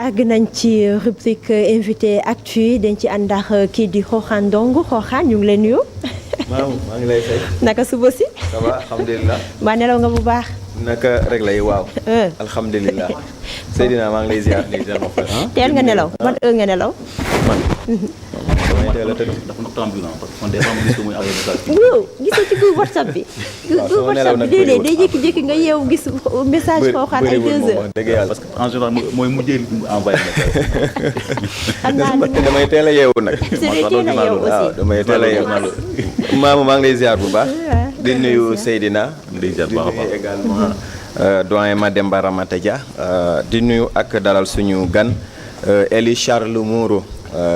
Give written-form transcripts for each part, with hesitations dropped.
àgg nañ ci rubrique invité actu dañ ci ànd ak kii di Xooxaan Ndong Xooxaan ñu ngi lay nuyu. maa ngi lay fay. naka suba si. ça va alhamdulilah. maa nelaw nga bu baax. naka rek lay waaw. alhamdulilah. Seydina maa ngi lay ziar. teel nga nelaw ban heure nga nelaw. man. damay teel a tëdd. dafa noctambules parce que man des fois ma gis ko muy envoyé message. yow gisoo ci groupe WhatsApp bi. groupe WhatsApp bi déedéet day jékki-jékki nga yeewu gis message Xooxaan ay 2 heures. dëgg yàlla parce que en général mooy mujjee envoyé message. xam naa ni damay teel a yeewu nag. c'est day teel a yeewu aussi. waaw damay teel a yeewu. maamu maa ngi lay ziar bu baax. di nuyu Seydina. di ziar bu baax a baax également doyen Mademba Ramata Dia. di nuyu ak dalal suñu gan Elie Charles Moreau.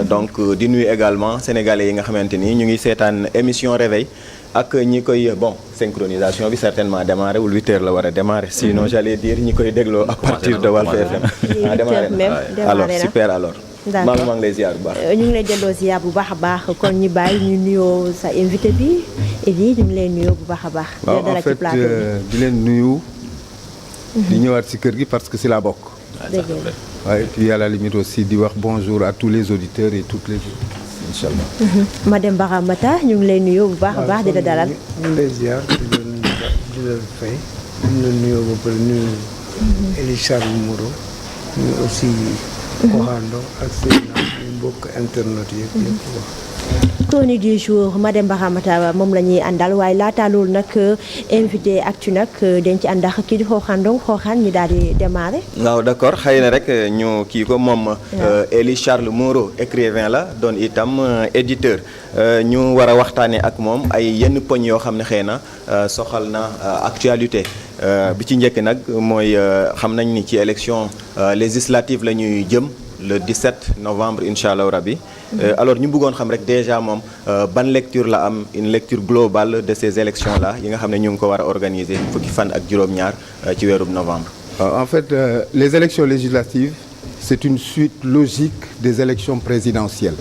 Donc di nuyu également sénégalais yi nga xamante ni ñu ngi seetaan émission réveil ak ñi koy bon synchronisation bi certainement démarré wul 8h la war a démarrer sinon j'allais dire ñi koy dégloo à partir de Walf FM. démarré alors super alors. maa ngi lay ziar bu baax. ñu ngi lay delloo ziar bu baax a baax kon ñu bàyyi ñu nuyoo sa invité bi Elie ñu ngi lay nuyoo bu baax a baax. waaw en fait di leen nuyu. di ñëwaat ci kër gi parce que ci la bokk. waaye et puis à la limite aussi di wax bonjour à tous les auditeurs et toutes les auditrices incha allah. Mademba Ramata ñu ngi lay nuyoo bu baax a baax di la dalal. ñu ngi lay ziar di la fay ñu la nuyoo ba pare nuyu Elie Charles Moreau ñu aussi Xooxaan Ndong ak Seydina ñu mbokk internet yëpp yëpp wax. chronique du jour Mademba Ramata moom la ñuy àndal waaye laata loolu nag invité actu nag dañ ci ànd ak kii di Xooxaan Ndong Xooxaan ñu daal di démarrer. waaw d'accord xëy na rek ñu kii ko moom. Elie Charles Moreau écrivain la doon itam éditeur ñu war a waxtaanee ak moom ay yenn poñ yoo xam ne xëy na soxal na actualité bi ci njëkk nag mooy xam nañ ni ci élection législative la ñuy jëm. le 17 novembre incha allah rabi. Alors ñu bëggoon xam rek déjà moom ban lecture la am une lecture globale de ces élections là yi nga xam ne ñu ngi ko war a organiser fukki fan ak juróom-ñaar ci weerub novembre. En fait les élections législatives c'est une suite logique des élections présidentielles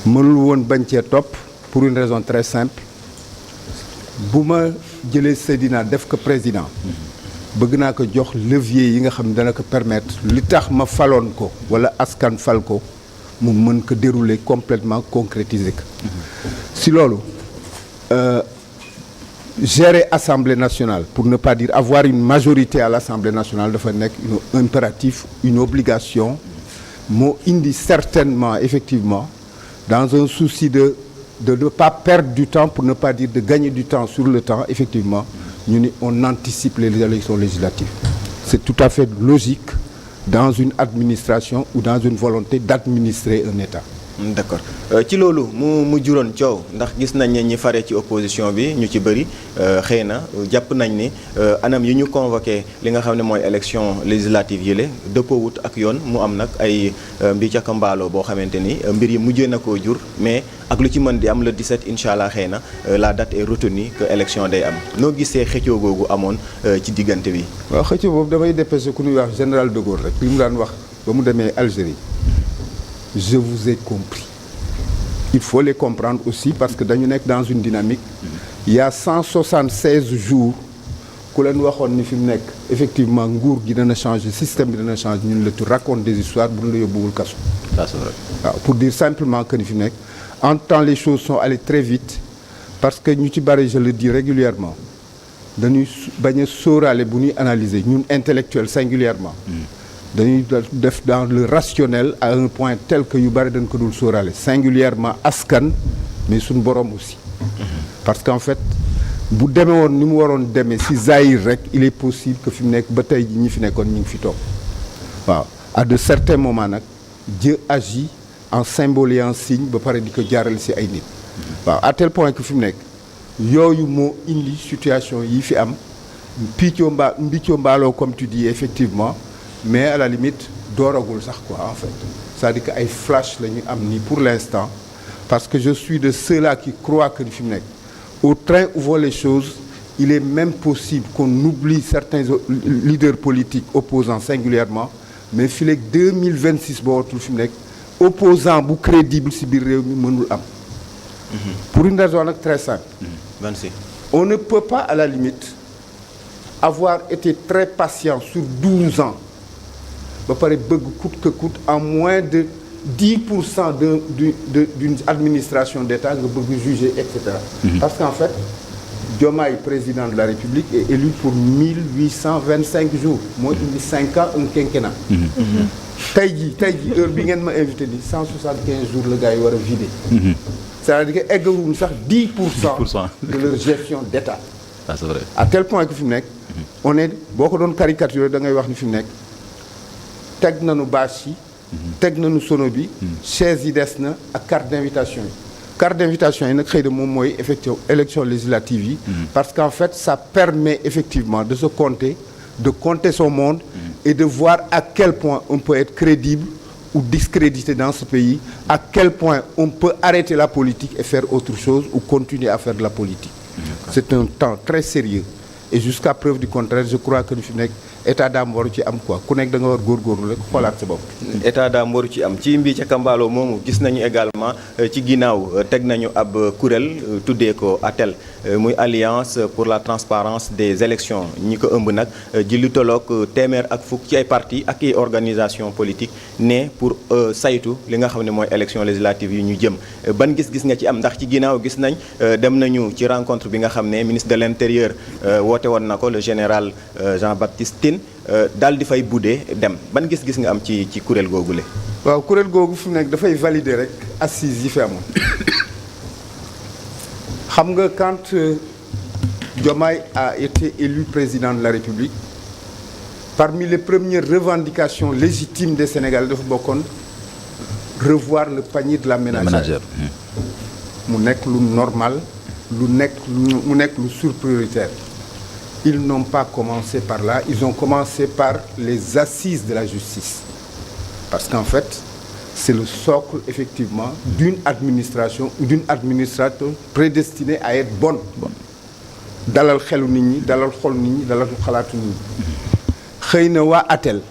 mënul woon bañ cee topp pour une raison très simple bu ma jëlee Seydina def ko président. bëgg naa ko jox levier yi nga xam ne dana ko permettre li tax ma faloon ko wala askan fal ko mu mën ko dérouler complètement concrétiser ko si loolu gérer Assemblée nationale pour ne pas dire avoir une majorité à l'Assemblée nationale dafa nekk un impératif une obligation moo indi certainement effectivement dans un souci de ne pas perdre du temps pour ne pas dire de gagner du temps sur le temps effectivement ñu ni on anticipe les élections législatives c'est tout à fait logique dans une administration ou dans une volonté d'administrer un État. D'accord ci loolu mu juróon coow ndax gis nañ ne ñi fare ci opposition bi ñu ci bëri xëy na jàpp nañ ni anam yi ñu convoqué li nga xam ne mooy élection législative yi la dëppoowut ak yoon mu am nag ay mbir ca mbaaloo boo xamante ni mbir yi mujjee na koo jur mais ak lu ci mën di am le 17 incha allah xëy na la date est retenue que élection day am noo gisee xëccoo googu amoon ci diggante bi. waaw xëccoo boobu damay dépêché ku ñuy wax général de Gaulle rek li mu daan wax ba mu demee Algérie. Je vous ai compris. Il faut les comprendre aussi parce que dañu nekk dans une dynamique. Il y a 176 jours ku leen waxoon ni fi mu nekk effectivement nguur gi dana changer système bi dana changer ñun la tu raconte des histoires bu ñu la yóbbuwul kaso. waaw pour dire simplement que ni fi mu nekk en temps les choses sont allées très vite parce que ñu ci bari je le dis régulièrement dañuy bañ a sóoraale bu ñuy analyser ñun intellectuels singulièrement. dañuy def dans le rationnel à un point tel que yu bari dañ ko dul sóoraale singulièrement askan mais suñu borom aussi parce qu'en fait bu demee woon ni mu waroon demee si zahir rek il est possible que fi mu nekk ba tey ji ñi fi nekkoon ñu ngi fi toog waaw à de certains moments nag Dieu agit en symbole et en signe ba pare di ko jaarale si ay nit waaw à tel point que fi mu nekk yooyu moo indi situation yi fi am mbiccoo mbaaloo comme tu dis effectivement mais à la limite dooragul sax quoi en fait c'est-à-dire que ay flash la ñu am nii pour l'instant parce que je suis de ceux-là qui croient que fi mu nekk au train où vont les choses il est même possible qu'on oublie certains leaders politiques opposants singulièrement mais fii léegi 2026 boo watul fi mu nekk opposant bu crédible ci biir réew mi mënul am pour une raison nag très simple on ne peut pas à la limite avoir été très patient sur 12 ans ba pare bëgg coûte que coûte en moins de 10% d'une administration d'État nga bëgg juger et cetera. Parce qu'en fait Diomaye président de la République est élu pour 1825 jours moo indi 5 ans un quinquennat. tey jii heure bi ngeen ma invité ni 175 jours la gars yi war a vider. c'est-à-dire que eggawuñu sax 10% de leur gestion d'État. Ah, c'est vrai. À tel point que fi mu nekk on est boo ko doon caricature da ngay wax ni fi mu nekk teg nañu bâche yi. teg nañu sono bi. chaise yi des na ak carte d'invitation yi. carte d'invitation yi nag xëy na moom mooy effectivement élection législative yi. parce qu'en fait ça permet effectivement de se compter, de compter son monde. Et de voir à quel point on peut être crédible ou discrédité dans ce pays, à quel point on peut arrêter la politique et faire autre chose ou continuer à faire de la politique. C'est un temps très sérieux. Et jusqu'à preuve du contraire, je crois que fi mu nekk état d'âme waru ci am quoi ku nekk da nga war góorgóorlu rek xoolaat sa bopp. état d'âme waru ci am ci mbii ca Kambalo moomu gis nañu également ci ginnaaw teg nañu ab kuréel tuddee ko ATEL muy alliance pour la transparence des élections ñi ko ëmb nag ji lu tolloog téeméer ak fukk ci ay parti ak i organisation politique ne pour saytu li nga xam ne mooy élection législative yi ñu jëm ban gis-gis nga ci am ndax ci ginnaaw gis nañ dem nañu ci rencontre bi nga xam ne ministre de l'intérieur woote woon na ko le général Jean-Baptiste Tine daal di fay buddee dem ban gis-gis nga am ci kuréel googule. waaw kuréel googu fi mu nekk dafay valider rek assises yi fi amoon xam nga quand Diomaye a été élu président de la République parmi les premières revendications légitimes des Sénégalais dafa bokkoon revoir le panier de la ménagère. mu nekk lu normal mu nekk lu surprioritaire. Ils n'ont pas commencé par là, ils ont commencé par les assises de la justice. Parce qu'en fait, c'est le socle, effectivement, d'une administration ou d'une administration prédestinée à être bonne. Dalal xelu nit ñi, dalal xol nit ñi, dalal xalaatu nit ñi. Xëy na waa ATEL,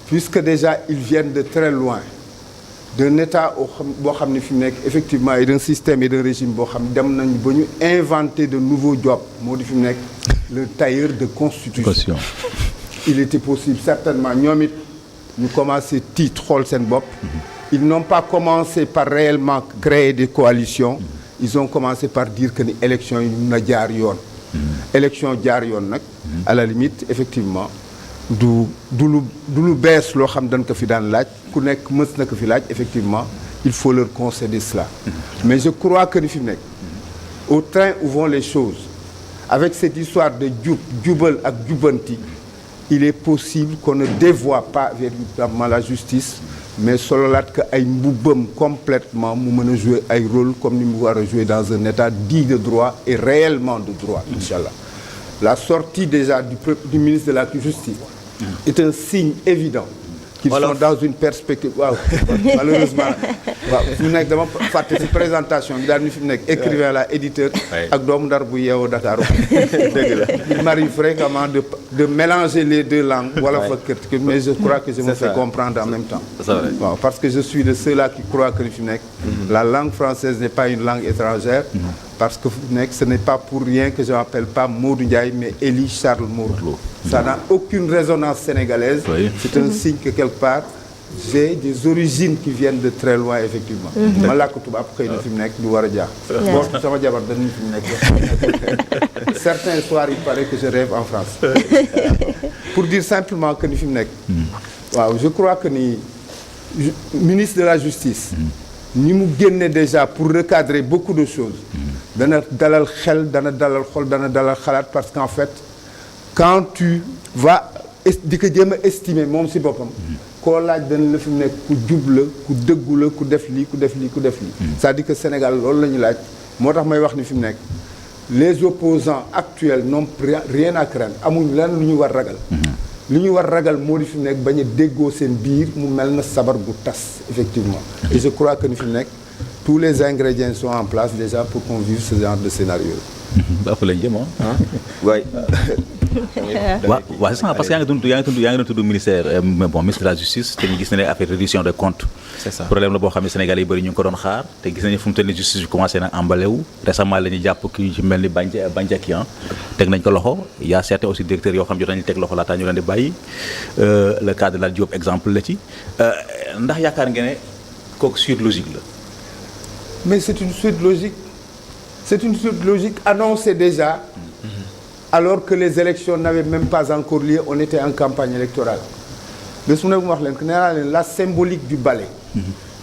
puisque déjà ils viennent de très loin, d'un état boo xam ne fi mu nekk effectivement et d'un système et d'un régime boo xam ne dem nañu ba ñu inventer de nouveaux jobs moo di fi mu nekk le tailleur de constitution. Il était possible certainement ñoom it ñu commencé tiit xool seen bopp. Ils n'ont pas commencé par réellement créer des coalitions. Ils ont commencé par dire que ni élection yi na jaar yoon. élection jaar yoon nag à la limite effectivement du lu bees loo xam dañ ko fi daan laaj ku nekk mës na ko fi laaj effectivement il faut leur concéder cela. Mais je crois que ni fi mu nekk au train où vont les choses avec cette histoire de jubal ak jubanti il est possible qu'on ne dévoie pas véritablement la justice mais sololaat que ay mbubbam complètement mu mën a jouer ay rôle comme ni mu war a jouer dans un état dit de droit et réellement de droit inchallah. La sortie déjà du ministre de la Justice est un signe évident qu'ils sont dans une perspective waaw malheureusement waaw fi mu nekk dama fàtte ci présentation bi daal ni fi mu nekk écrivain la éditeur ak doomu ndar bu yeewoo Dakar dëgg la il m'arrive fréquemment de mélanger les deux langues wala fa kër mais je crois que je me fais comprendre en même temps waaw parce que je suis de ceux-là qui croient que ni fi mu nekk la langue française n'est pas une langue étrangère parce que fi mu nekk ce n'est pas pour rien que je m'appelle pas Modou Ndiaye mais Élie Charles Moreau. Ça n'a aucune résonance sénégalaise. C'est un signe que quelque part j'ai des origines qui viennent de très loin effectivement. ma làkk tubaab xëy na fi mu nekk du war a jaax. bon sama jabar dañu fi mu nekk. Certains soirs il paraît que je rêve en France. Pour dire simplement que ni fi mu nekk. waaw je crois que ni ministre de la justice. ni mu génne déjà pour recadrer beaucoup de choses. dana dalal xel dana dalal xol dana dalal xalaat parce qu'en fait. Quand tu vas di ko jéem a estimer moom si boppam koo laaj dana la fi mu nekk ku jub la ku dëggu la ku def lii ku def lii ku def lii c'est-à-dire que Sénégal loolu la ñu laaj moo tax may wax ni fi mu nekk les opposants actuels n'ont rien à craindre amuñ lan lu ñu war ragal li ñu war ragal moo di fi mu nekk bañ a déggoo seen biir mu mel na sabar gu tas effectivement et je crois que ni fi mu nekk tous les ingrédients sont en place déjà pour qu'on vive ce genre de scénario ba fa lañ jëm waay waaw c'est ça parce que yaa ngi doon tudd ministère ministre de la justice te ñu gis ne affaire reddition des comptes. c'est ça problème la boo xam ne Sénégal yi bëri ñu ngi ko doon xaar te gis nañu fu mu toll nii justice bi commencé na emballé wu récemment la ñuy jàpp kii ci mel ni Bandiaky teg nañ ko loxo y a certains aussi directeurs yoo xam jot nañu teg loxo laataa ñu leen di bàyyi le cas de la Diop exemple la ci ndax yaakaar ngeen ne kooku suite logique la. mais c'est une suite logique annoncée déjà alors que les élections n'avaient même pas encore lieu on était en campagne électorale mais su nekk mu wax leen que nee naa leen la symbolique du balai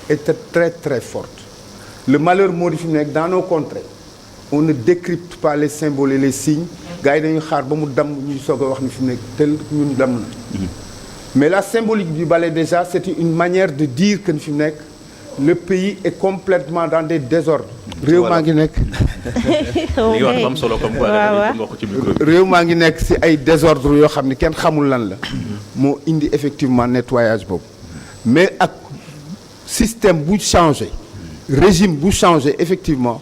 était très très forte le malheur moo di fi mu nekk dans nos contrées on ne décrypte pas les symboles et les signes gars yi dañuy xaar ba mu damm ñuy soog a wax ni fi mu nekk tel ñun damm na mais la symbolique du balai déjà c'était une manière de dire que fi mu nekk le pays est complètement dans des désordres. réew maa ngi nekk. li wax am solo comme réew maa ngi nekk ci ay désordres yoo xam ne kenn xamul lan la. moo indi effectivement nettoyage boobu. mais ak système bu changé. régime bu changé effectivement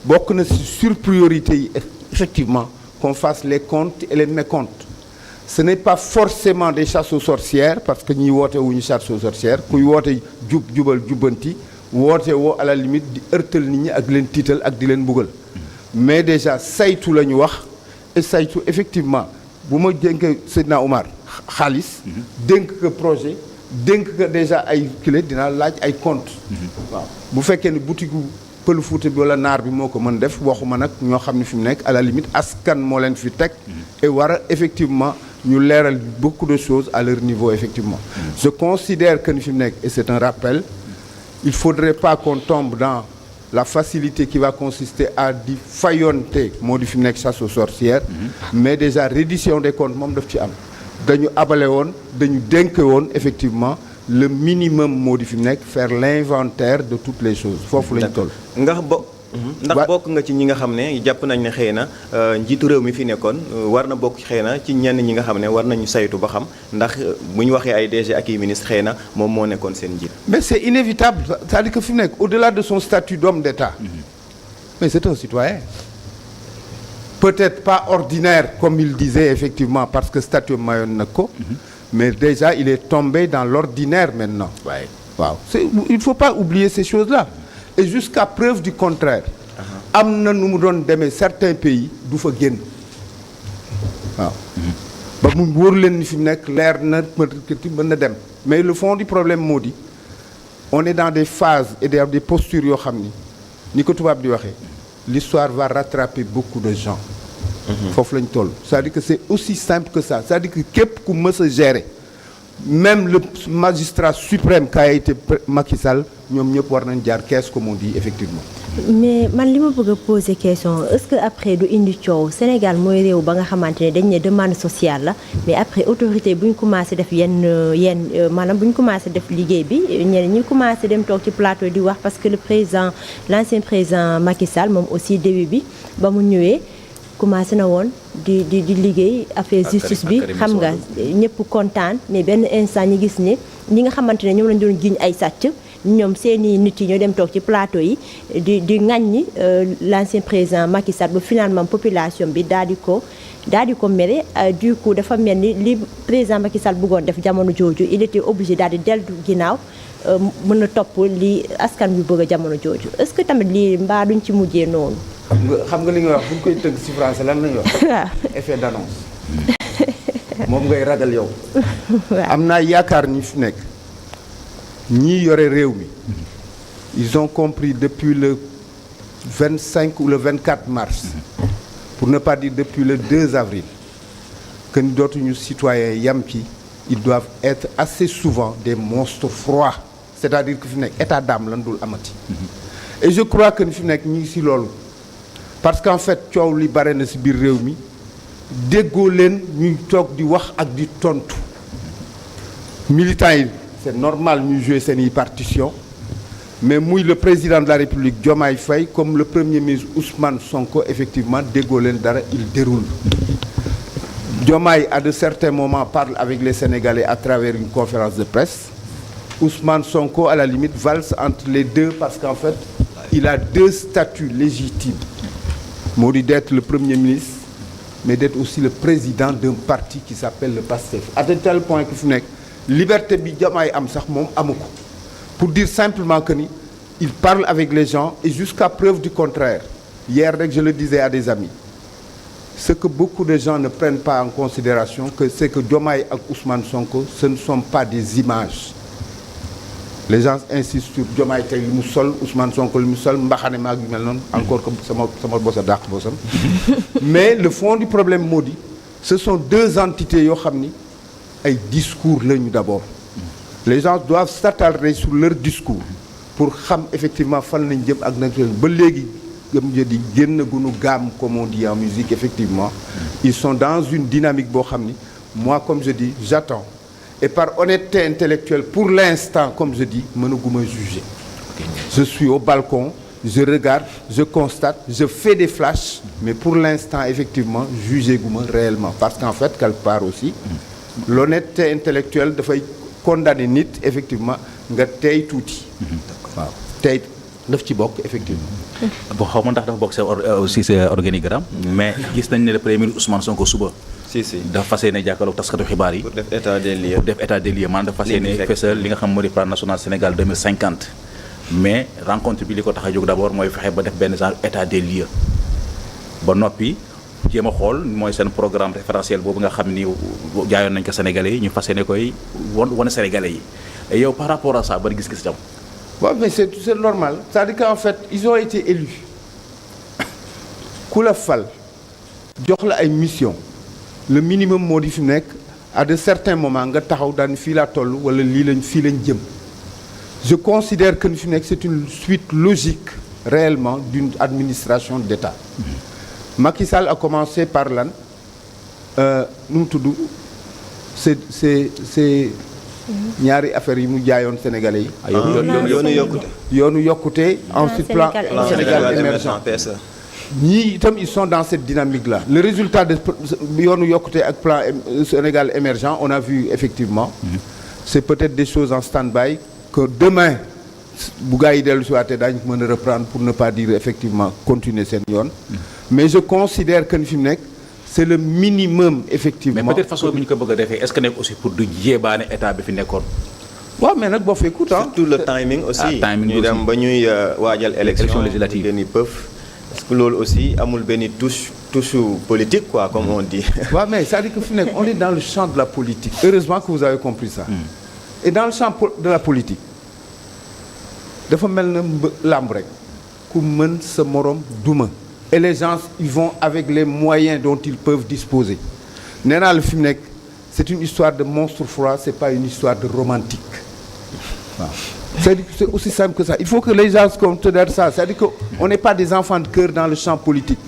bokk na ci sur priorité yi effectivement qu'on fasse les comptes et les mécomptes. ce n'est pas forcément des chasses aux sorcières parce que ñiy woote wuñu chasse aux sorcières kuy woote jubal jubbanti woote woo à la limite di ërtal nit ñi ak leen tiital ak di leen mbugal mais déjà saytu la ñu wax et saytu effectivement bu ma dénkee Seydina Oumar xaalis dénk ko projet dénk ko déjà ay kile dina laaj ay compte waaw bu fekkee ne boutique pël Fuuta bi wala naar bi moo ko mën def waxuma nag ñoo xam ne fi mu nekk à la limite askan moo leen fi teg et war a effectivement ñu leeral beaucoup de choses à leur niveau effectivement je considère que ni fi mu nekk et c'est un rappel il faudrait pas qu'on tombe dans la facilité qui va consister à di fayonte moo di fi mu nekk chasse aux sorcières mais déjà reddition des comptes moom daf ci am dañu abale woon dañu dénk woon effectivement le minimum moo di fi mu nekk faire l'inventaire de toutes les choses foofu lañ toll ndax bokk nga ci ñi nga xam ne jàpp nañ ne xëy na njiitu réew mi fi nekkoon war na bokk xëy na ci ñenn ñi nga xam ne war nañu saytu ba xam ndax bu ñu waxee ay DG ak i ministre xëy na moom moo nekkoon seen njiit. mais c'est inévitable c'est-à-dire que fi mu nekk au-delà de son statut d'homme d'État mais c'est un citoyen peut-être pas ordinaire comme il disait effectivement parce que statut mayoon na ko mais déjà il est tombé dans l'ordinaire maintenant waaw il faut pas oublier ces choses-là et jusqu'à preuve du contraire am na nu mu doon demee certains pays du fa génn waaw ba mu wóor leen ni fi mu nekk leer na mën na dem mais le fond du problème moo di on est dans des phases et des postures yoo xam ni ko tubaab di waxee l'histoire va rattraper beaucoup de gens foofu lañ toll c'est-à-dire que c'est aussi simple que ça c'est-à-dire que képp ku mës a gérer même le magistrat suprême qui a été Macky Sall ñoom ñëpp war nañ jaar kees comme on dit effectivement. mais man li ma bëgg a poser question est-ce que après du indi coow Sénégal mooy réew ba nga xamante ne dañ ne demande sociale la mais après autorité bu ñu commencé def yenn maanaam bu ñu commencé def liggéey bi ñeneen ñi commencé dem toog ci plateau di wax parce que l'ancien président Macky Sall moom aussi début bi ba mu ñëwee. commencé na woon di liggéey affaire justice bi xam nga ñëpp kontaan mais benn instant ñi gis ne ñi nga xamante ne ñoom lañ doon jiiñ ay sàcc ñoom seeni nit yi ñoo dem toog ci plateau yi di ŋàññi l'ancien président Macky Sall ba finalement population bi daal di ko mere du coup dafa mel ni li président Macky Sall bëggoon def jamono jooju il était obligé daal di dellu ginnaaw mën na topp li askan bi bëgg a jamono jooju est-ce que tamit lii mbaa duñ ci mujjee noonu. xam nga li nga wax bu ñu koy tëgg ci français lan la ñuy wax. effet d'annonce. moom ngay ragal yow. am naa yaakaar ñi fi nekk ñii yore réew mi. ils ont compris depuis le 25 ou le 24 mars. pour ne pas dire depuis le 2 avril. que ni dootuñu citoyens yam ci ils doivent être assez souvent des monstres froids. c'est-à-dire que fi nekk état d'âme lan dul amati. et je crois que ni fi nekk ñi ngi ci loolu. parce qu'en fait coow li bare na ci biir réew mi déggoo leen ñuy toog di wax ak di tontu militants yi c'est normal ñuy jouer seeni partition mais muy le président de la République Diomaye Faye comme le premier ministre Ousmane Sonko effectivement déggoo leen dara il déroule Diomaye à de certains moments parle avec les Sénégalais à travers une conférence de presse Ousmane Sonko à la limite valse entre les deux parce qu'en fait il a deux statuts légitimes moo di d'être le premier ministre mais d'être aussi le président d'un parti qui s'appelle le PASTEF à tel point que fi nekk liberté bi Diomaye am sax moom amu ko pour dire simplement que ni il parle avec les gens et jusqu'à preuve du contraire hier rek je le disais à des amis ce que beaucoup de gens ne prennent pas en considération que c'est que Diomaye ak Ousmane Sonko ce ne sont pas des images les gens insistent sur Diomaye tey li mu sol Ousmane Sonko li mu sol mbaxane maag yu mel noonu encore que sama bosa dàq bosam mais le fond du problème moo di ce sont deux entités yoo xam ni ay discours lañu d'abord les gens doivent s'attarder sur leur discours pour xam effectivement fan lañ jëm ak nag ba léegi gëm di génn gunu gamme comme on dit en musique effectivement ils sont dans une dynamique boo xam ni moi comme je dis j'attends et par honnêteté intellectuelle pour l'instant comme je dis mënaguma juger je suis au balcon je regarde je constate je fais des flashs mais pour l'instant effectivement jugé guma réellement parce qu'en fait quelque part aussi l'honnêteté intellectuelle dafay condamner nit effectivement nga tey tuuti waaw tey daf ci bokk effectivement bon xaw ma ndax dafa bokk aussi c'est organigramme mais gis nañ ne le premier ministre Ousmane Sonko suba si dafa fas yéene jàkkaarloog taskatu xibaar yi pour def état des lieux maanaam dafa fas yéene fesal li nga xam moo di plan national Sénégal 2050 mais rencontre bi li ko tax a jóg d'abord mooy fexe ba def benn genre état des lieux ba noppi jéem a xool mooy seen programme référentiel boobu nga xam ni jaayoon nañ ko Sénégalais yi ñu fas yéene koy wane Sénégalais yi et yow par rapport à ça bari gis-gis tam. waaw mais c'est normal c'est-à-dire qu'en fait ils ont été élus ku la fal jox la ay mission le minimum moo di fi nekk à de certains moments nga taxaw daan fii laa toll wala fii lañ jëm je considère que fi nekk c'est une suite logique réellement d'une administration d'État Macky Sall a commencé par lan nu mu tudd c'est ñaari affaires yi mu jaayoon Sénégalais yi. yoonu yokkute ensuite plan Sénégal émergent ñii itam ils sont dans cette dynamique là le résultat de yoonu yokkute ak plan Sénégal émergent on a vu effectivement c'est peut-être des choses en stand-by que demain bu gars yi dellu si waatee daañu mën a reprendre pour ne pas dire effectivement continuer seen yoon mais je considère que fi mu nekk c'est le minimum effectivement. mais peut-être façon bi ñu ko bëgg a defee est-ce que nekk aussi pour du jébaane état bi fi nekkoon. waaw mais nag boo fekk surtout le timing aussi. ñu dem ba ñuy waajal élection législative ni peuf parce que loolu aussi amul benn touche politique quoi comme on dit. waaw mais c'est-à-dire que fi nekk on est dans le champ de la politique. heureusement que vous avez compris ça. et dans le champ de la politique dafa mel na làmb rek ku mën sa morom duma. et les gens ils vont avec les moyens dont ils peuvent disposer nee naa la fi mu nekk c'est une histoire de monstre froid c'est pas une histoire de romantique waaw c'est aussi simple que ça il faut que les gens considèrent ça c'est-à-dire que on n'est pas des enfants de cœur dans le champ politique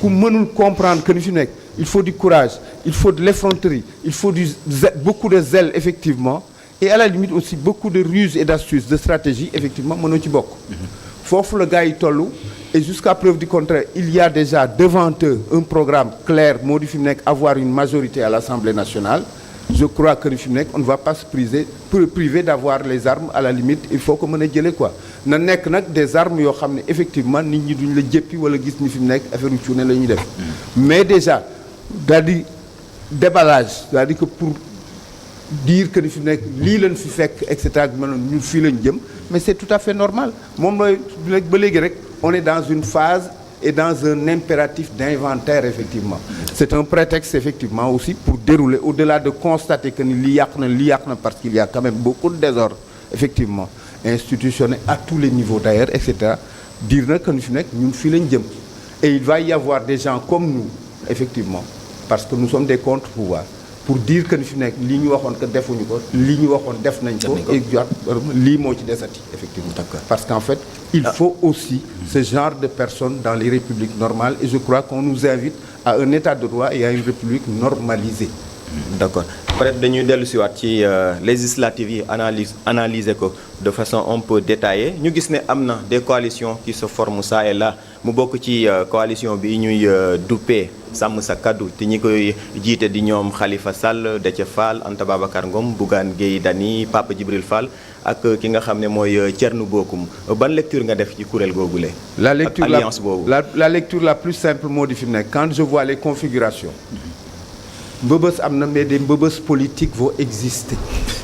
ku mënul comprendre que ni fi nekk il faut du courage il faut de l'effronterie il faut beaucoup de zèle effectivement et à la limite aussi beaucoup de ruse et d'astuce de stratégie effectivement mënoo ci bokk foofu la gars yi tollu et jusqu'à preuve du contraire il y a déjà devant eux un programme clair moo di fi mu nekk avoir une majorité à l'Assemblée nationale je crois que fi mu nekk on ne va pas se priver d'avoir les armes à la limite il faut que mën a jëlee quoi na nekk nag des armes yoo xam ne effectivement nit ñi duñ la jéppi wala gis ni fi mu nekk affaire u cuune la ñuy def mais déjà daal di déballage c'est-à-dire que pour dire que ni fi nekk lii lañ fi fekk et cetera bi mel ñun fii lañ jëm mais c'est tout à fait normal moom mooy ba léegi rek on est dans une phase et dans un impératif d'inventaire effectivement c'est un prétexte effectivement aussi pour dérouler au-delà de constater que ni lii yàq na parce qu'il y a quand même beaucoup de désordre effectivement institutionnel à tous les niveaux d'ailleurs et cetera dire na que ni fi nekk ñun fii lañ jëm et il va y avoir des gens comme nous effectivement parce que nous sommes des contre-pouvoirs pour dire que ni fi nekk lii ñu waxoon que defuñu ko lii ñu waxoon def nañ ko et lii moo ci desati effectivement parce qu'en fait il faut aussi ce genre de personnes dans les républiques normales et je crois qu'on nous invite à un état de droit et à une république normalisée. D'accord. peut-être dañuy dellu siwaat ci législatives yi analyser ko de façon un peu détaillée ñu gis ne am na des coalitions qui se forment ça et là mu bokk ci coalition bi ñuy duppee sàmm sa kaddu te ñi koy jiite di ñoom Khalifa Sall Déthié Fall Anta Babacar Ngom Bougane Gueye Dany Papa Djibril Fall ak ki nga xam ne mooy Thierno Bocoum ban lecture nga def ci kuréel googule la lecture ak alliance boobu la lecture la plus simple moo di fi mu nekk quand je vois les configurations mbëbës am na mais des mbëbës politiques vont exister.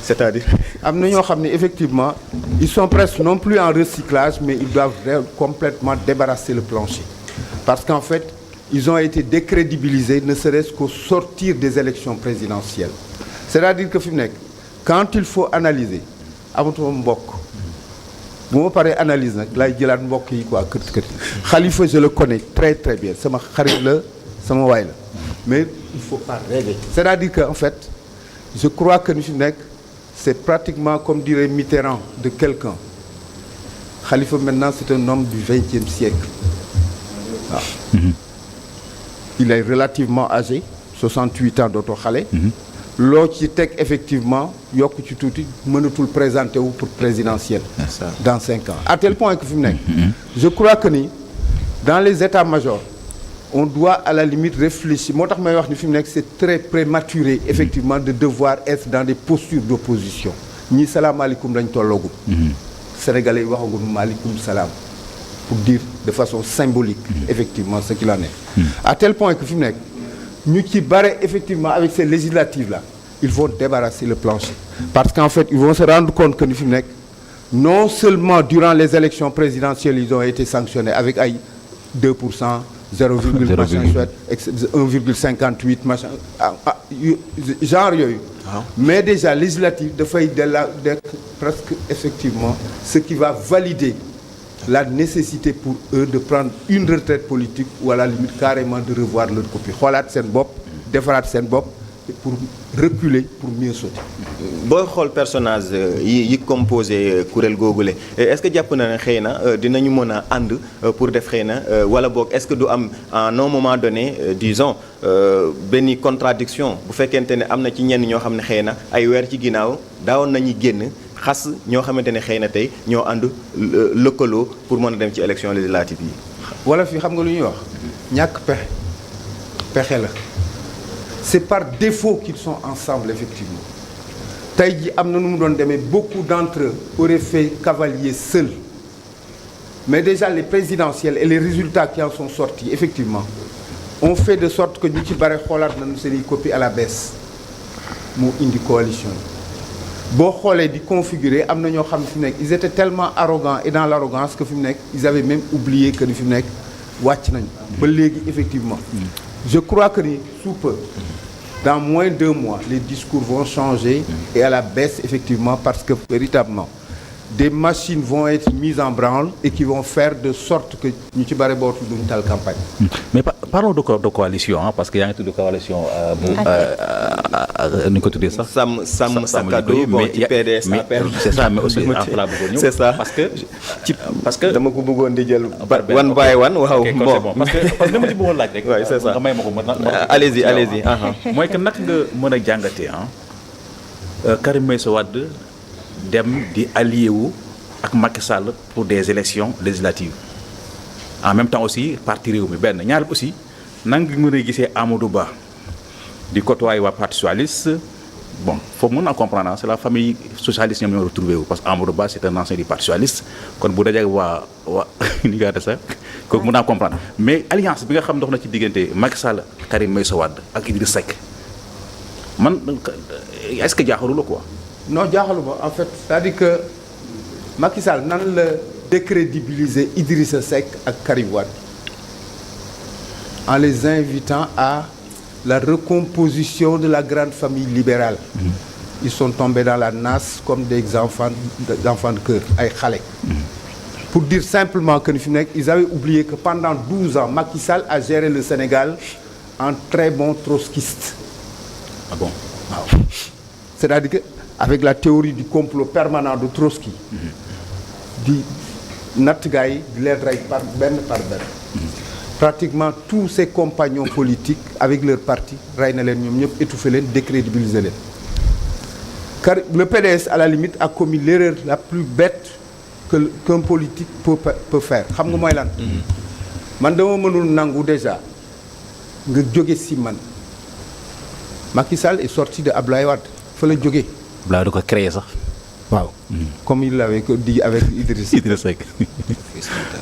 c'est-à-dire am na ñoo xam ne effectivement ils sont presque non plus en recyclage mais ils doivent complètement débarrasser le plancher parce qu'en fait ils ont été décrédibilisés ne serait-ce qu'au sortir des élections présidentielles c'est-à-dire que fi mu nekk quand il faut analyser amatuma mbokk bu ma paree analyse nag laay jëlaat mbokk yi quoi kër Khalifa je le connais très très bien sama xarit la sama waay la mais il faut pas rêver c'est-à-dire que en fait je crois que ni fi nekk c'est pratiquement comme dirait Mitterrand de quelqu'un Khalifa maintenant c'est un homme du XXe siècle waaw il est relativement âgé 68 ans dootoo xale loo ci teg effectivement yokk ci tuuti mënatul présenter wu pour présidentielle dans 5 ans à tel point que fi mu nekk je crois que ni dans les états-majors on doit à la limite réfléchir moo tax may wax ni fi mu nekk c'est très prématuré effectivement de devoir être dans des postures d'opposition ñii salaamaaleykum dañ tolloogum sénégalais yi waxagum maaleykum salaam pour dire de façon symbolique effectivement ce qu'il en est à tel point que fi mu nekk ñu ci bare effectivement avec ces législatives là ils vont débarrasser le plancher parce qu'en fait ils vont se rendre compte que ni fi mu nekk non seulement durant les élections présidentielles ils ont été sanctionnés avec ay 2% 0, machin chouette 1,58 machin genre yooyu mais déjà législative dafay de presque effectivement ce qui va valider la nécessité pour eux de prendre une retraite politique ou à la limite carrément de revoir leur copie xoolaat seen bopp defaraat seen bopp pour reculer pour mieux sauter. booy xool personnage yi composé kuréel googule est-ce que jàpp na ne xëy na dinañu mën a ànd pour def xëy na wala boog est-ce que du am à un moment donné disons benn contradiction bu fekkente ne am na ci ñenn ñoo xam ne xëy na ay weer ci ginnaaw daawoon nañu génn xas ñoo xamante ne xëy na tey ñoo ànd lëkkaloo pour mën a dem ci élection législative yi. wala fi xam nga lu ñuy wax ñàkk pexe la. C'est par défaut qu'ils sont ensemble effectivement tey jii am na nu mu doon demee beaucoup d'entre eux auraient fait cavalier seul mais déjà les présidentielles et les résultats qui en sont sortis effectivement ont fait de sorte que ñu ci bare xoolaat nañu seeni copie à la baisse moo indi coalition boo xoolee di configurer am na ñoo xam ne fi mu nekk ils étaient tellement arrogants et dans l'arrogance que fi mu nekk ils avaient même oublié que ni fi mu nekk wàcc nañu ba léegi effectivement je crois que ni sous peu dans moins de 2 mois les discours vont changer et à la baisse effectivement parce que véritablement des machines vont être mises en branle et qui vont faire de sorte que ñu ci bare bootu duñu tal campagne. mais parlons de coalition parce que yaa ngi tudd coalition bu nu ñu ko tuddee sax. sàmm sa kaddu bon ci PDS APR. c'est ça mais aussi en la bëggoon ñëw. c'est ça parce que dama ko bëggoon di jël. one by one waaw bon parce que dama ci bëggoon laaj rek. oui c'est ça nga may ma ko mën allez-y. mooy que naka nga mën a jàngatee Karim Meïssa Wade dem di allié wu ak Macky Sall pour des élections législatives en même temps aussi parti réew mi benn ñaar aussi nan nga mën a gisee Amadou Ba di côtoyer waa parti socialiste bon foofu mën naa comprendre c'est la famille socialiste ñoom ñoo retrouvé wu parce que Amadou Ba c'est un ancien du parti socialiste kon bu dajee waa ni nga sax kooku mën naa comprendre mais alliance bi nga xam dox na ci diggante Macky Sall Karim Meïssa Wade ak Idriss Seck man est-ce que jaaxalu la quoi. non jaaxaluma en fait c'est-à-dire que Macky Sall nan la décrédibiliser Idrissa Seck ak Karim Wade en les invitant à la recomposition de la grande famille libérale. Ils sont tombés dans la nasse comme des enfants de cœur ay xale. Pour dire simplement que fi mu nekk ils avaient oublié que pendant 12 ans Macky Sall a géré le Sénégal en très bon trotskiste. Ah bon waaw c'est-à-dire que avec la théorie du complot permanent de Trotsky di natt gars yi di leen rey par benn pratiquement tous ses compagnons politiques avec leur parti rey na leen ñoom ñëpp étouffé leen décrédibiliser leen car le PDS à la limite a commis l'erreur la plus bête qu'un politique peut faire xam nga mooy lan. man dama mënul nangu déjà nga jóge si man Macky Sall est sorti de Abdoulaye Wade fa la jóge. Abdoulaye da ko créé sax. waaw comme il l'avait dit avec Idriss Seck.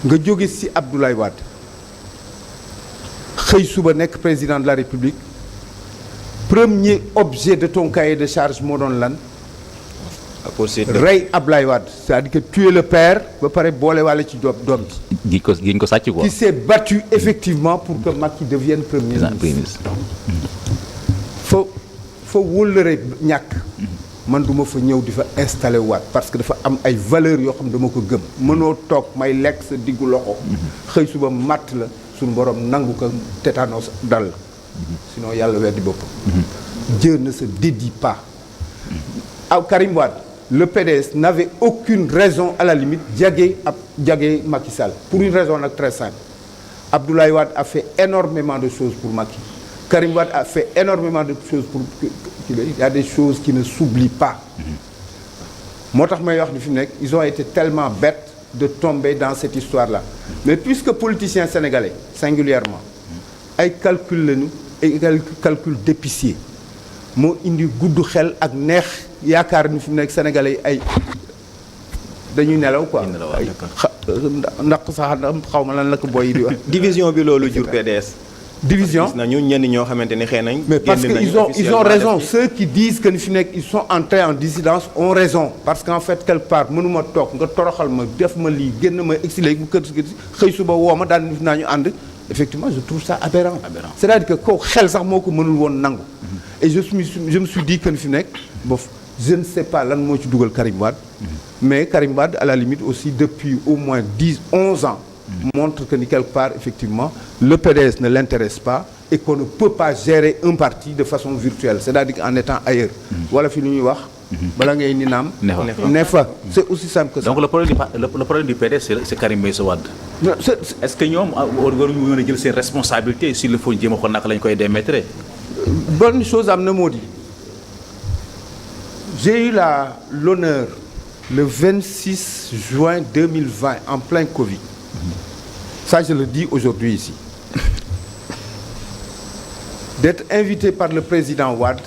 nga jóge si Abdoulaye Wade xëy suba nekk président de la République premier objet de ton cahier de charge moo doon lan. rey Abdoulaye Wade c'est-à-dire que tuer le père ba pare boole wàlle ci doom gi ko sàcc quoi. qui s'est battu effectivement pour que Macky devienne premier ministre. fa wóllëre ñàkk. man duma fa ñëw di fa installé waat parce que dafa am ay valeurs yoo xam dama ko gëm mënoo toog may lekk sa diggu loxo. xëy suba matt la suñu borom nangu ko tétanos dal la. sinon yàlla weddi boppam. Dieu ne se dédie pas. aw Karim Wade le PDS n'avait aucune raison à la limite jagee Macky Sall pour une raison nag très simple. Abdoulaye Wade a fait énormément de choses pour Macky. Karim Wade a fait énormément de choses pour il y a des choses qui ne s'oublient pas. moo tax may wax ni fi mu nekk ils ont été tellement bêtes de tomber dans cette histoire-là mais puisque politiciens sénégalais singulièrement ay calcul lañu ay calcul d'épicier moo indi gudd xel ak neex yaakaar ni fi mu nekk sénégalais ay dañuy nelaw quoi. ndax sax xaw ma lan la ko boy yi di wax. division bi loolu jur PDS. division gis nañu ñenn ñoo xamante ni xëy nañ. mais parce que ils ont raison ceux qui disent que ni fi nekk ils sont entrés en dissidence ont raison parce qu'en fait quelque part mënuma toog nga toroxal ma def ma lii génn ma exilé bu kër xëy suba woo ma daan naa ñu ànd effectivement je trouve ça aberrant. c'est-à-dire que kooku xel sax moo ko mënul woon nangu. et je me suis dit que ni fi nekk bof je ne sais pas lan moo ci dugal Karim Wade. mais Karim Wade à la limite aussi depuis au moins 11 ans. montre que ni quelque part effectivement le PDS ne l'intéresse pas et qu'on ne peut pas gérer un parti de façon virtuelle c'est-à-dire qu'en étant ailleurs. wala fi lu ñuy wax. bala ngay ni naam. ne fa c'est aussi simple que ça. donc le problème du PDS c'est Karim Meïssa Wade. est-ce que ñoom waruñu mën a jël seen responsabilité s'il le faut jéem a xool naka lañ koy démettre. bonne chose am na moo di j'ai eu l'honneur le 26 juin 2020 en plein Covid. Ça, je le dis aujourd'hui ici. D'être invité par le président Wade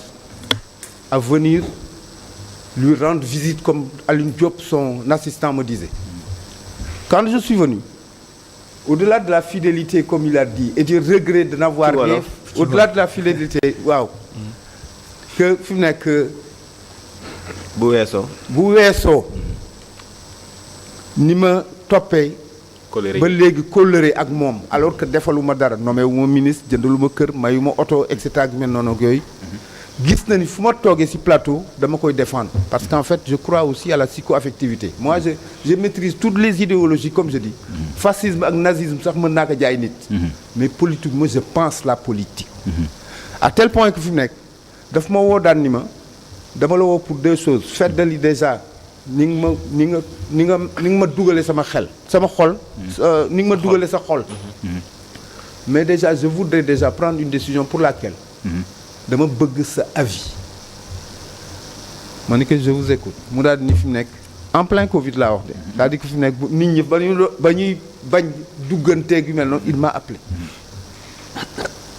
à venir lui rendre visite comme Alioune Diop, son assistant, me disait. Quand je suis venu, au-delà de la fidélité, comme il a dit, et du regret de n'avoir rien, au-delà de la fidélité, waouh, que fi mu nekk bu weesoo ni ma toppee. ba léegi kóllëre ak moom alors que defaluma dara nommé wu ma ministre jëndaluma kër mayuma oto et cetera ak mel noonu ak yooyu gis na ni fu ma toogee ci plateau dama koy défendre parce qu'en fait je crois aussi à la psychoaffectivité moi je maîtrise toutes les idéologies comme je dis fascisme ak nazisme sax mën naa ko jaay nit mais politique moi je pense la politique à tel point que fi mu nekk daf ma woo daan ni ma dama la woo pour deux choses feddali déjà ni nga ma dugalee sama xel sama xol ni nga ma dugalee sa xol mais déjà je voudrais déjà prendre une décision pour laquelle dama bëgg sa avis ma ni que je vous écoute mu daal di ni fi mu nekk en plein Covid laa wax de c'est-à-dire que fi mu nekk nit ñi ba ñuy bañ dugganteeg yu mel noonu il m'a appelé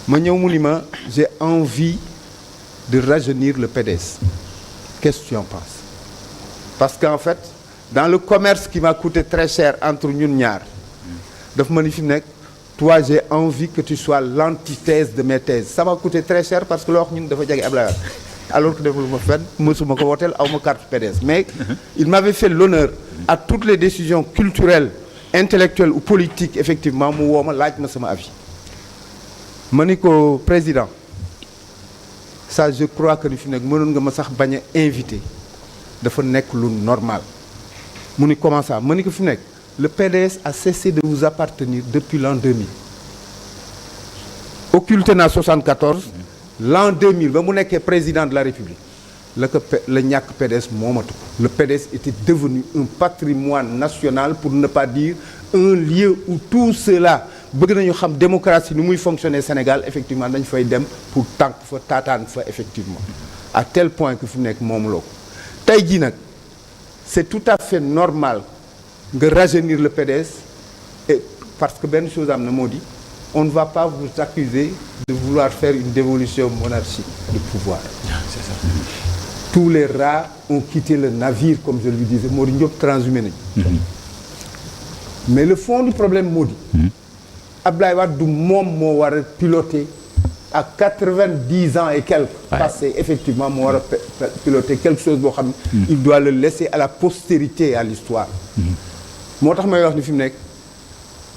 ma ñëw mu ni ma j'ai envie de rajeunir le PDS qu'est-ce que tu en penses parce qu'en fait dans le commerce qui m'a coûté très cher entre ñun ñaar daf ma ni fi mu nekk toi j'ai envie que tu sois l'antithèse de mes thèses ça m'a coûté très cher parce que loo wax ñun dafa jege Ablaye Wade alors que deful ma fenn mësuma ko wooteel aw ma carte PDS mais il m'avait fait l'honneur à toutes les décisions culturelles intellectuelles ou politiques effectivement mu woo ma laaj ma sama avis ma ni ko président ça je crois que ni fi mu nekk mënoon nga ma sax bañ a invité dafa nekk lu normal mu ni comment ça ma ni ko fi nekk le PDS a cessé de vous appartenir depuis l'an 2000 occulté na 74 l'an 2000 ba mu nekkee président de la République la ñàkk PDS moomatu ko le PDS était devenu un patrimoine national pour ne pas dire un lieu où tout cela bëgg nañu xam démocratie ni muy fonctionner Sénégal effectivement dañ fay dem pour tànk fa taataan fa effectivement à tel point que fi mu nekk moomuloo ko tey jii nag c'est tout à fait normal nga rajeunir le PDS et parce que benn chose am na moo di on ne va pas vous accuser de vouloir faire une dévolution monarchique du pouvoir. C'est ça. Tous les rats ont quitté le navire comme je lui disais moo di ñëpp transhumé nañu. Mais le fond du problème moo di Abdoulaye Wade du moom moo war a piloter à 90 ans et quelques passé effectivement moo war a piloter quelque chose boo xam ne il doit le laisser à la postérité et à l'histoire moo tax may wax ni fi mu nekk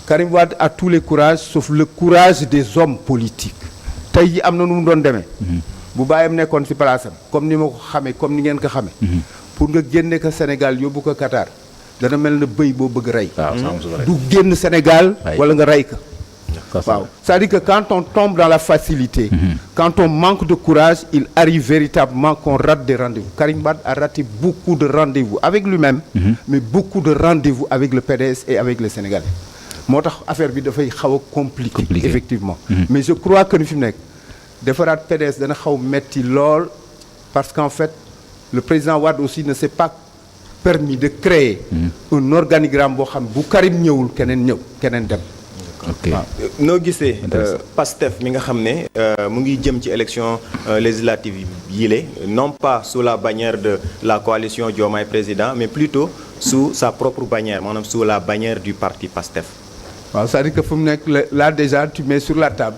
Karim Wade a tous les courages sauf le courage des hommes politiques tey ji am na nu mu doon demee bu bàyyam nekkoon ci place am comme ni ma ko xamee comme ni ngeen ko xamee pour nga génne ko Sénégal yóbbu ko Qatar dana mel na bëy boo bëgg rey du génn Sénégal wala nga rey ko waaw c'est-à-dire que quand on tombe dans la facilité quand on manque de courage il arrive véritablement qu'on rate des rendez-vous Karim Wade a raté beaucoup de rendez-vous avec lui-même mais beaucoup de rendez-vous avec le PDS et avec les Sénégalais moo tax affaire bi dafay xaw a compliqué effectivement mais je crois que ni fi mu nekk defaraat PDS dana xaw metti lool parce qu'en fait le président Wade aussi ne s'est pas permis de créer un organigramme boo xam bu Karim ñëwul keneen ñëw keneen dem ok noo gisee Pastef mi nga xam ne mu ngi jëm ci élection législative yile non pas sous la bannière de la coalition Diomaye Président mais plutôt sous sa propre bannière maanaam sous la bannière du parti Pastef. waaw c'est-à-dire que fu mu nekk là déjà tu mets sur la table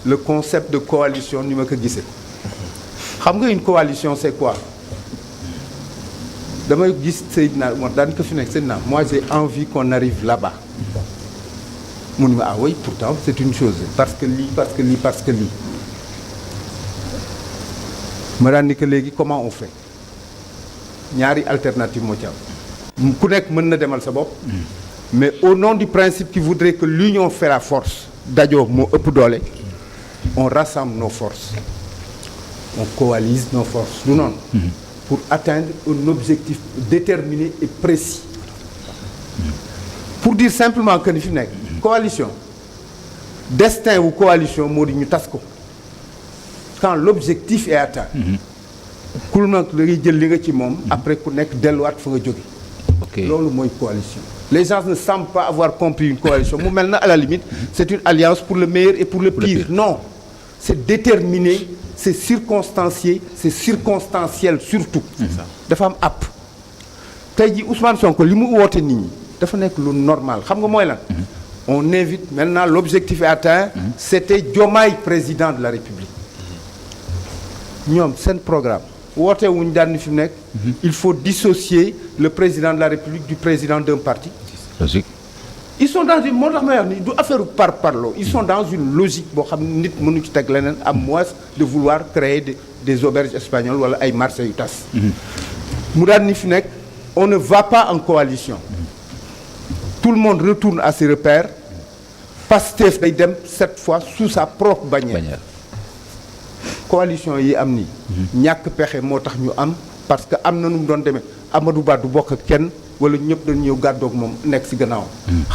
le concept de coalition ni ma ko gisee xam nga une coalition c'est quoi damay gis Seydina moo daan ko fi nekk Seydina moi j'ai envie qu'on arrive là-bas mu ne ma ah oui pourtant c'est une chose parce que lii parce que lii parce que lii ma daan ni que léegi comment on fait ñaari alternative moo ci am ku nekk mën na demal sa bopp mais au nom du principe qui voudrait que l'union fait la force dajoo moo ëpp doole on rassemble nos forces on coalise nos forces du noonu pour atteindre un objectif déterminé et précis pour dire simplement que ni fi nekk coalition destin wu coalition moo di ñu tas ko quand l'objectif est atteint ku nag da ngay jël li nga ci moom après ku nekk delluwaat fa nga jóge loolu mooy coalition les gens ne semblent pas avoir compris une coalition mu mel na à la limite c'est une alliance pour le meilleur et pour le pire non c'est déterminé c'est circonstancié c'est circonstanciel surtout dafa am app tey ji Ousmane Sonko li mu woote nit ñi dafa nekk lu normal xam nga mooy lan on invite maintenant l'objectif est atteint c'était Diomaye président de la République ñoom seen programme woote wuñu daan ni fi mu nekk il faut dissocier le président de la République du président d'un parti logique ils sont dans une moo tax may wax ni du affaire par parlo ils sont dans une logique boo xam ne nit mënu ci teg leneen à moins de vouloir créer des auberges espagnoles wala ay marché yu tas mu daan ni fi nekk on ne va pas en coalition tout le monde retourne à ses repères Pastef day dem cette fois sous sa propre bannière coalition yi am nii ñàkk pexe moo tax ñu am parce que am na nu mu doon demee Amadou Ba du bokk ak kenn wala ñëpp dañu ñëw gàddoog moom nekk ci gannaaw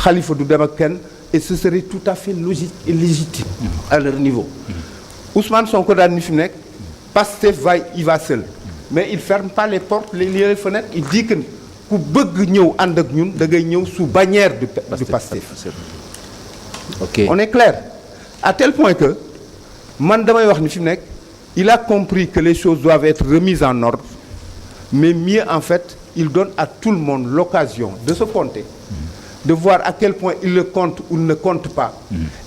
Khalifa du dem ak kenn et ce serait tout à fait logique et légitime à leur niveau Ousmane Sonko daan ni fi nekk Pastef il va seul mais il ferme pas les portes les fenêtres il dit que ku bëgg ñëw ànd ak ñun da ngay ñëw sous bannière du Pastef ok on est clair à tel point que man damay wax ni fi mu nekk il a compris que les choses doivent être remises en ordre mais mieux en fait il donne à tout le monde l'occasion de se compter de voir à quel point il le compte ou ne compte pas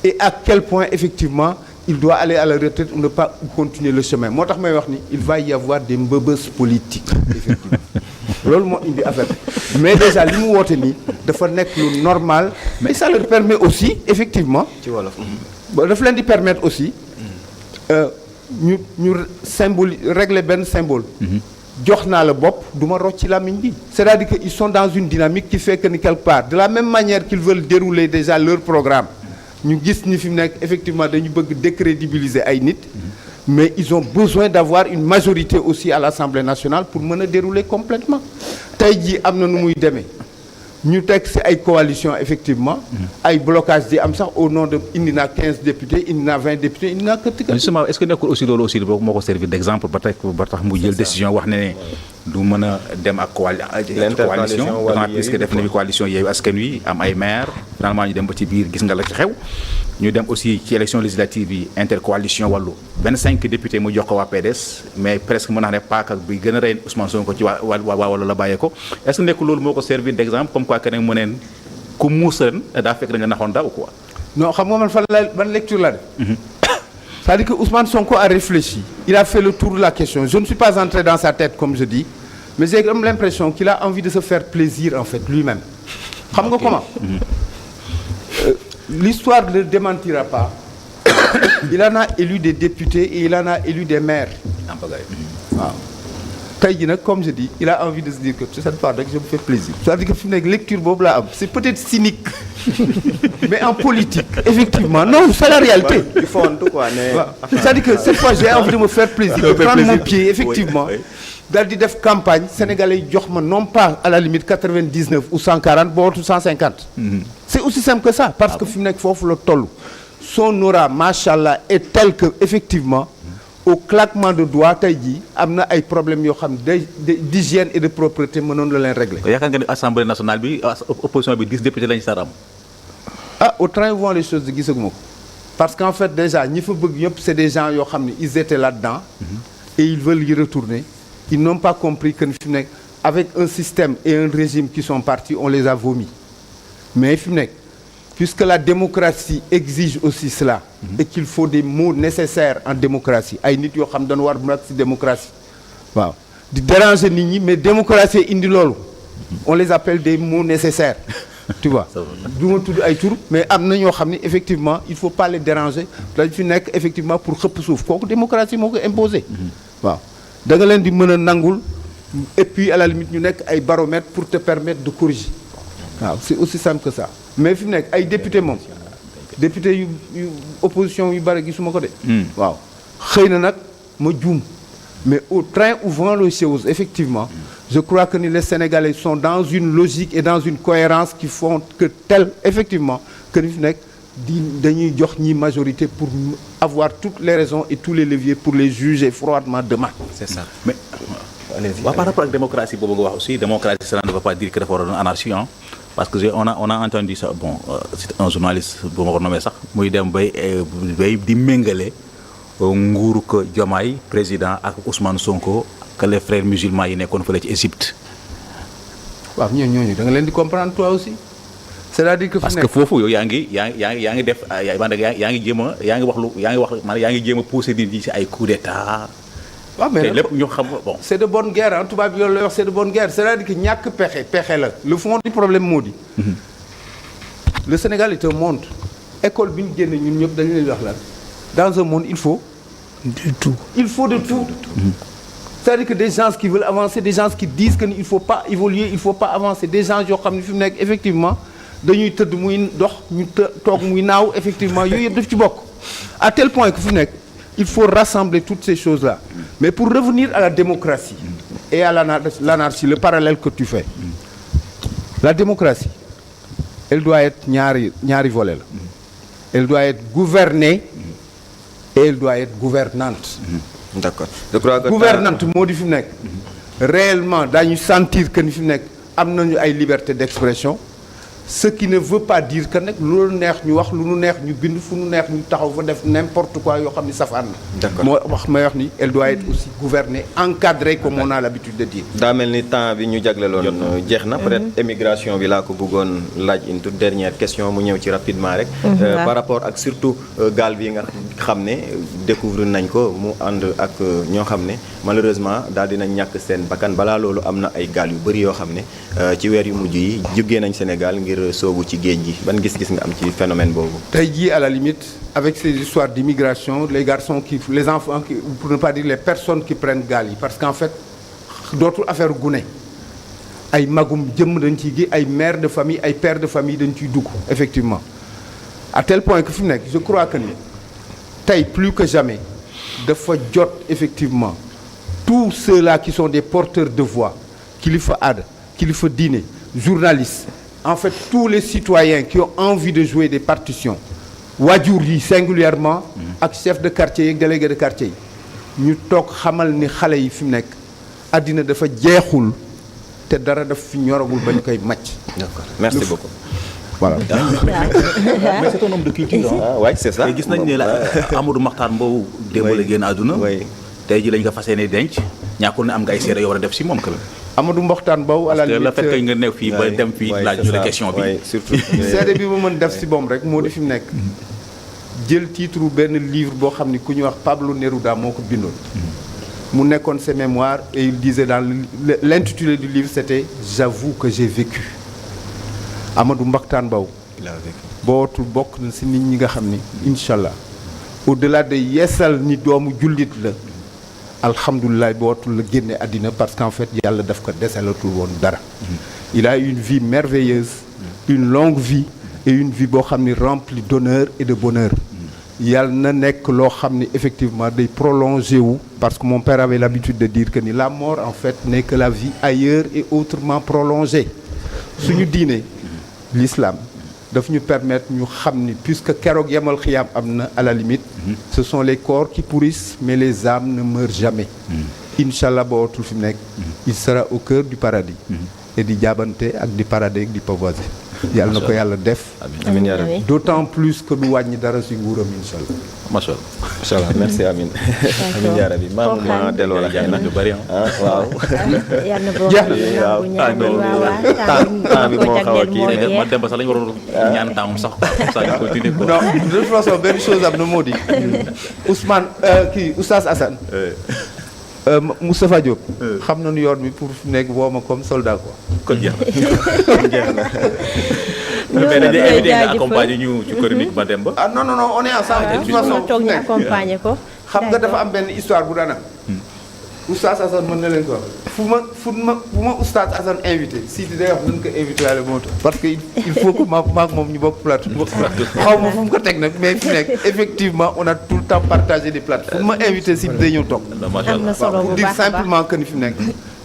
et à quel point effectivement il doit aller à la retraite ou ne pas continuer le chemin moo tax may wax ni il va y avoir des mbëbës politiques effectivement loolu moo indi affaire mais déjà li mu woote nii dafa nekk lu normal mais ça leur permet aussi effectivement ci wolof daf leen di permettre aussi ñu symbole régler benn symbole jox naa la bopp du ma rocc ci làmmiñ bi c'est-à-dire que ils sont dans une dynamique qui fait que ni quelque part de la même manière qu'ils veulent dérouler déjà leur programme ñu gis ni fi mu nekk effectivement dañu bëgg décrédibiliser ay nit mais ils ont besoin d'avoir une majorité aussi à l'Assemblée nationale pour mën a dérouler complètement tey jii am na nu muy demee ñu teg ci ay coalition effectivement ay blocage di am sax au nom de indi naa 15 députés indi naa 20 députés indi naa kër justement est-ce que nekkul aussi loolu aussi moo ko servir d'exemple ba tax mu jël décision wax ne du mën a dem ak coalition d'autant plus que def nañu coalition Yewwi Askan Wi am ay maire finalement ñu dem ba ci biir gis nga la ci xew ñu dem aussi ci élection législative yi intercoalition wàllu 25 députés mu jox ko waa PDS mais presque mën naa ne paaka bi gën a rey Ousmane Sonko ci waa wàllu la bàyyee ko est-ce que nekk loolu moo ko servir d'exemple comme quoi que ne mu neen ku muus ren daa fekk da nga naxoon daaw quoi. non xam nga man fan la ban lecture la def. C'est-à-dire que Ousmane Sonko a réfléchi. Il a fait le tour de la question. Je ne suis pas entré dans sa tête comme je dis, mais j'ai comme l'impression qu'il a envie de se faire plaisir en fait lui-même. Xam nga comment? L'histoire ne démentira pas. Il en a élu des députés et il en a élu des maires. Waaw. Tey jii nag comme je dis il a envie de se dire que cette fois rek je me fais plaisir. C'est-à-dire que fi mu nekk lecture boobu laa am. C'est peut-être cynique. Mais en politique effectivement non c'est la réalité. Il faut en tout quoi ne. C'est-à-dire que cette fois j'ai envie de me faire plaisir. De prendre mon pied effectivement. daal di def campagne sénégalais yi jox ma non pas à la limite 99 ou 140 bootu 150. C'est aussi simple que ça parce que fi mu nekk foofu la toll. Son aura machallah est tel que effectivement. Au claquement de doigts tey jii am na ay problèmes yoo xam d'hygiène et de propreté mënoon la leen régler. yaakaar nga ni assemblée nationale bi opposition bi 10 députés lañu sar am. Ah au train vont les choses gisaguma ko parce qu'en fait déjà ñi fa bëgg ñëpp c'est des gens yoo xam ne ils étaient là-dedans. Et ils veulent y retourner. Ils n'ont pas compris que fi mu nekk avec un système et un régime qui sont partis on les a vomis mais fi mu nekk puisque la démocratie exige aussi cela. Et qu'il faut des mots nécessaires en démocratie ay nit yoo xam dañu war nag ci démocratie waaw di déranger nit ñi mais démocratie indi loolu on les appelle des mots nécessaires tu vois du ma tudd ay tur mais am na ñoo xam ne effectivement il faut pas les déranger dañ fi nekk effectivement pour xëpp suuf kooku démocratie moo ko imposer waaw da nga leen di mën a nangul et puis à la limite ñu nekk ay baromètres pour te permettre de corriger waaw c'est aussi simple que ça mais fi mu nekk ay député moom député yu opposition yu bari gisuma ko de waaw xëy na nag ma juum mais au train où vont les choses effectivement je crois que ni les Sénégalais sont dans une logique et dans une cohérence qui font que tel effectivement que ni fi nekk dañuy jox ñi majorité pour avoir toutes les raisons et tous les leviers pour les juger froidement demain. C'est ça mais waaw par rapport ak démocratie boobu nga wax aussi démocratie cela ne veut pas dire que dafa war a doon anarchie parce que on a entendu ça bon c'est un journaliste bu ma ko nommé sax muy dem bay di méngale nguuru ko Diomaye président ak Ousmane Sonko que les frères musulmans yi nekkoon fële ci Égypte. waaw ñooñu da nga leen di comprendre toi aussi. c'est-à-dire que parce que foofu yow yaa ngi def yaa ngi jéem a pousser nit ñi ci ay coup d'état. waaw mais lépp ñu xam bon. c'est de bonne guerre ah tubaab bi loolu lay wax c'est de bonne guerre c'est-à-dire que ñàkk pexe la le fond du problème moo di. Le Sénégal est un monde. école bi ñu génne ñun ñëpp dañu leen wax lan dans un monde il faut. de tout. Il faut de tout. C'est-à-dire que des gens qui veulent avancer des gens qui disent que il faut pas évoluer il faut pas avancer des gens yoo xam ne fi mu nekk effectivement dañuy tëdd muy dox ñu toog muy naaw effectivement yooyu yëpp daf ci bokk. À tel point que fi mu nekk il faut rassembler toutes ces choses-là. Mais pour revenir à la démocratie et à l'anarchie, le parallèle que tu fais, la démocratie, elle doit être ñaari volets la. Elle doit être gouvernée et elle doit être gouvernante. D'accord. Je crois que gouvernante moo di fi mu nekk réellement daañu sentir que ni fi mu nekk am nañu ay liberté d'expression. Ce qui ne veut pas dire que nag lu neex ñu wax lu nu neex ñu bind fu nu neex ñu taxaw fa def n'importe quoi yoo xam ni safaan la. D'accord moo wax may wax ni elle doit être aussi gouvernée encadrée comme on a l'habitude de dire. daa mel ni temps bi ñu jagleloon jeex na peut-être émigration bi laa ko bëggoon laaj une toute dernière question mu ñëw ci rapidement rek. Par rapport ak surtout gaal bi nga xam ne découvrir nañ ko mu ànd ak ñoo xam ne malheureusement daal dinañ ñàkk seen bakkan balaa loolu am na ay gaal yu bëri yoo xam ne ci weer yu mujj yi jógee nañ Sénégal ngir soobu ci géej gi ban gis-gis nga am ci phénomène boobu. tey jii à la limite avec ces histoires d'immigration les enfants qui pour ne pas dire les personnes qui prennent gaal yi parce qu'en fait dootul affaire gune ay magum jëmm dañ ciy gi ay mères de famille ay pères de famille dañ ciy dugg effectivement à tel point que fi mu nekk je crois que ni tey plus que jamais dafa jot effectivement tous ceux-là qui sont des porteurs de voix kilifa aada kilifa diine journalistes en fait tous les citoyens qui ont envie de jouer des partitions waajur yi singulièrement ak chef de quartier yi ak délégué de quartier yi ñu toog xamal ni xale yi fi mu nekk àddina dafa jeexul te dara daf fi ñoragul ba ñu koy màcc. D'accord, merci beaucoup. Voilà. mais c'est un homme de culture ah ouais, c'est ça. te gis nañ ne la Amadou Mahtar Mbow démb la génn àdduna. tey ji lañ ko fas yéene denc ñàkkul ne am nga ay seede yoo war a def si moom que la. Amadou Mahtar Mbow à la limite la fait que nga nekk fii ba dem fii laaj ñu la question bi. surtout seede bi ma mën def si moom rek moo di fi mu nekk jël titre benn livre boo xam ni ku ñuy wax Pablo Neruda moo ko bindoon. mu nekkoon ses mémoires et il disait dans l'intitulé du livre c'était j'avoue que j'ai vécu. Amadou Mahtar Mbow bootul bokk na si nit ñi nga xam ni incha allah au-delà de yeesal ni doomu jullit la alhamdulilah bootul la génne àddina parce qu'en fait yàlla daf ko desalatul woon dara. il a eu une vie merveilleuse une longue vie et une vie boo xam ni remplie d'honneur et de bonheur. yàlla na nekk loo xam ni effectivement day prolongé wu parce que mon père avait l'habitude de dire que ni la mort en fait n'est que la vie ailleurs et autrement prolongée. suñu diine l'islam daf ñu permettre ñu xam ni puisque keroog yemal xiyaam am na à la limite ce sont les corps qui pourrissent mais les âmes ne meurent jamais. Inch'Allah bootul fi mu nekk il sera au cœur du paradis et di jaabante ak di parader ak di pavoiser. yàlla na ko yàlla def. amiin yaa rabbi. d'autant plus que du wàññi dara si nguuram incha allah. macha allah merci Amine. amiin yaa rabbi maamu ma delloo la xëy na lu bari waaw. yàlla na boo jeex temps bi moo xaw a kii ma dem ba sax la ñu waroon ñaan temps sax ça ñu continuer quoi. non de toute façon benn chose am na moo di Ousmane Oustaz Assane. Moustapha Diop. xam nañu yoon bi pour fi nekk woo ma comme soldat quoi. kon jeex na. mais dañuy invité nga accompagner ñu ci chronique Mademba. ah non on est ensemble. de toute façon toog ñu accompagner ko. xam nga dafa am benn histoire bu daan am. Oustaz Assane mën na leen ko wax fu ma Oustaz Assane invité si day wax nañu ko invité waale moo tax parce que il faut que maak moom ñu bokk plateau. xaw ma fu mu ko teg nag mais fi nekk effectivement on a tout le temps partagé des plateaux fu ma invité si day ñëw toog. am na solo bu pour dire simplement que ni fi nekk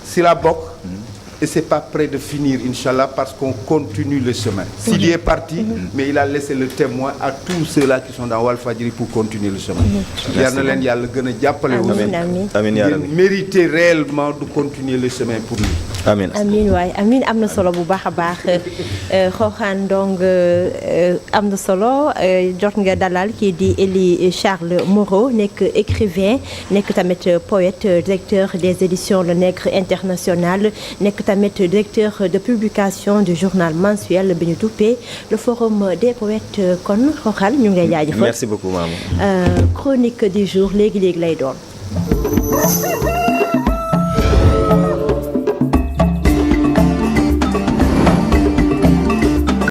si la bokk. et c'est pas près de finir Inch'Allah parce qu'on continue le chemin. S'il est parti, mais il a laissé le témoin à tous ceux-là qui sont dans Walfadjri pour continuer le chemin. yal na leen yàlla gën a jàppale wu. amiin yaa rabbi. mériter réellement de continuer le chemin pour lui. amiin amiin waay amiin am na solo bu baax a baax Xooxaan donc am na solo jot nga dalal kii di Elie Charles Moreau nekk écrivain nekk tamit poète directeur des éditions Le Nègre International nekk tamit directeur de publication du journal mensuel bi ñu tuppee le forum des poètes kon Xooxaan ñu ngi lay jaajëfal. merci beaucoup maman. Chronique du jour léegi lay doon.